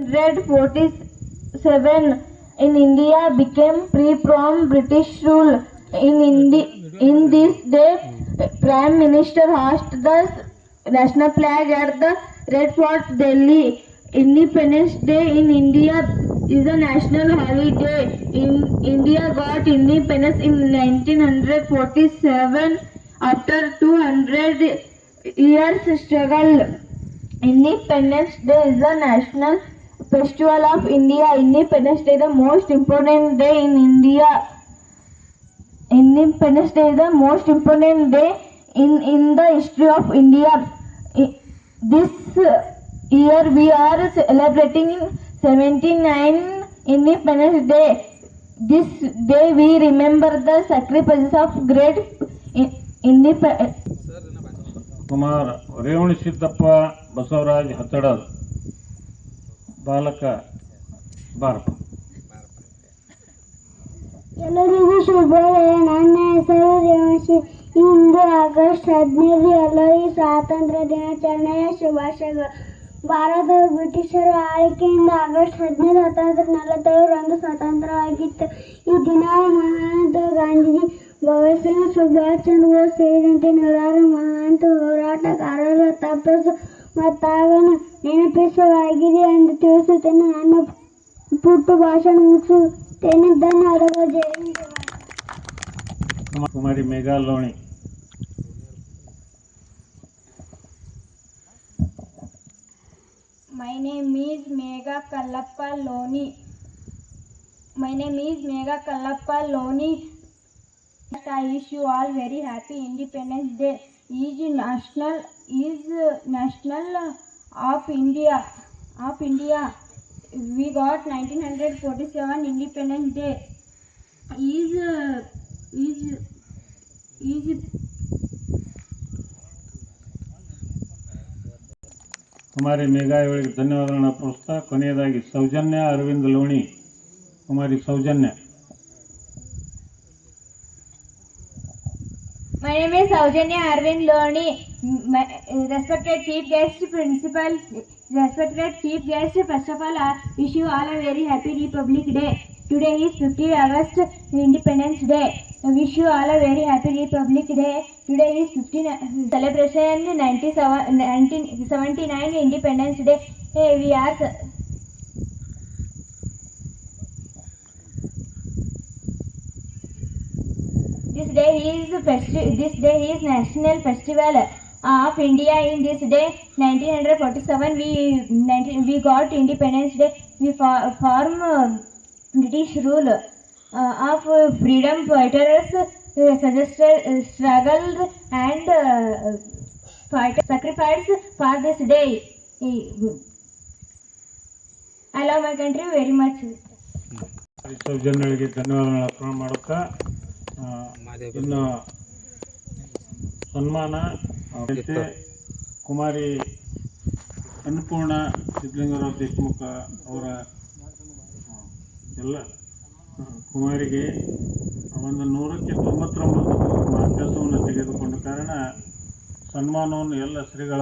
1947 in India became free from British rule. In this day, Prime Minister hoisted the national flag at the Red Fort, Delhi. Independence Day in India is a national holiday. India got independence in 1947 after 200 years struggle. Independence Day is the national festival of India. Independence Day is the most important day in India. Independence Day is the most important day in the history of India. This year we are celebrating 79 Independence Day. This day we remember the sacrifices of great independence. Kumar Revana Siddappa Basavaraj ಹತ್ತಡದ್ ಬಾಲಕ ಬಾರಪ್ಪ. ಎಲ್ಲರಿಗೂ ಶುಭೋದಯ. ನನ್ನ ಹೆಸರು ರೇವಣಸಿ. ಇಂದು August 15 ಎಲ್ಲರಿಗೂ ಸ್ವಾತಂತ್ರ್ಯ ದಿನಾಚರಣೆಯ ಶುಭಾಶಯಗಳು. ಭಾರತವು ಬ್ರಿಟಿಷರ ಆಳ್ವಿಕೆಯಿಂದ ಆಗಸ್ಟ್ 15, 1947 ಸ್ವತಂತ್ರವಾಗಿತ್ತು. ಈ ದಿನ ಮಹಾತ್ಮ ಗಾಂಧೀಜಿ, ಭಗತ್ ಸಿಂಗ್, ಸುಭಾಷ್ ಚಂದ್ರ ಬೋಸ್ ಸೇರಿದಂತೆ ನೂರಾರು ಮಹಾನ್ ಹೋರಾಟಗಾರರ ತಪಸ್ಸು ಮತ್ತಾಗನ್ನು ನೆನಪಿಸುವಾಗಿದೆ ಎಂದು ತಿಳಿಸುತ್ತೇನೆ. ನನ್ನ ಪುಟ್ಟ ಭಾಷಣ ಮುಗಿಸುತ್ತೇನೆ. ಧನ್ಯವಾದಗಳು. ಜೈ ಹಿಂದ್. ಕುಮಾರಿ ಮೇಘಾ ಲೋಣಿ. My name is Megha Kallappa Loni. My name is Megha Kallappa Loni. I wish you all very happy Independence Day. Is national of India. We got 1947 Independence Day. Is ಕುಮಾರಿ ಮೇಘಾ ಇವಳಿಗೆ ಧನ್ಯವಾದಗಳನ್ನ ಅರ್ಪಿಸ್ತಾ ಕೊನೆಯದಾಗಿ ಸೌಜನ್ಯ ಅರವಿಂದ್ ಲೋಣಿ. ಕುಮಾರಿ Soujanya. My name is Saujanya Arvind Loni. Respected Chief Guest, Principal, respected Chief Guest, first of all, I wish you all a very happy Republic Day. Today is 15 August, Independence Day. I wish you all a very happy Republic Day. Today is 15 celebration 1979 Independence Day. We are This day is National Festival of India. In this day, 1947, we got Independence Day. We form British rule of freedom fighters, struggled and sacrificed for this day. I love my country very much. ಸೌಜನ್ಯಗಳಿಗೆ ಧನ್ಯವಾದಗಳನ್ನ ಅರ್ಪಣೆ ಮಾಡುತ್ತಾ ಇನ್ನು ಸನ್ಮಾನ ಕುಮಾರಿ ಅನ್ನಪೂರ್ಣ ಸಿದ್ಧಲಿಂಗರಾವ್ ದೇಶಮುಖ ಅವರ ಎಲ್ಲ ಕುಮಾರಿಗೆ ಒಂದು 199 ಮಾರ್ಕ್ಸನ್ನು ತೆಗೆದುಕೊಂಡ ಕಾರಣ ಸನ್ಮಾನವನ್ನು ಎಲ್ಲ ಶ್ರೀಗಳ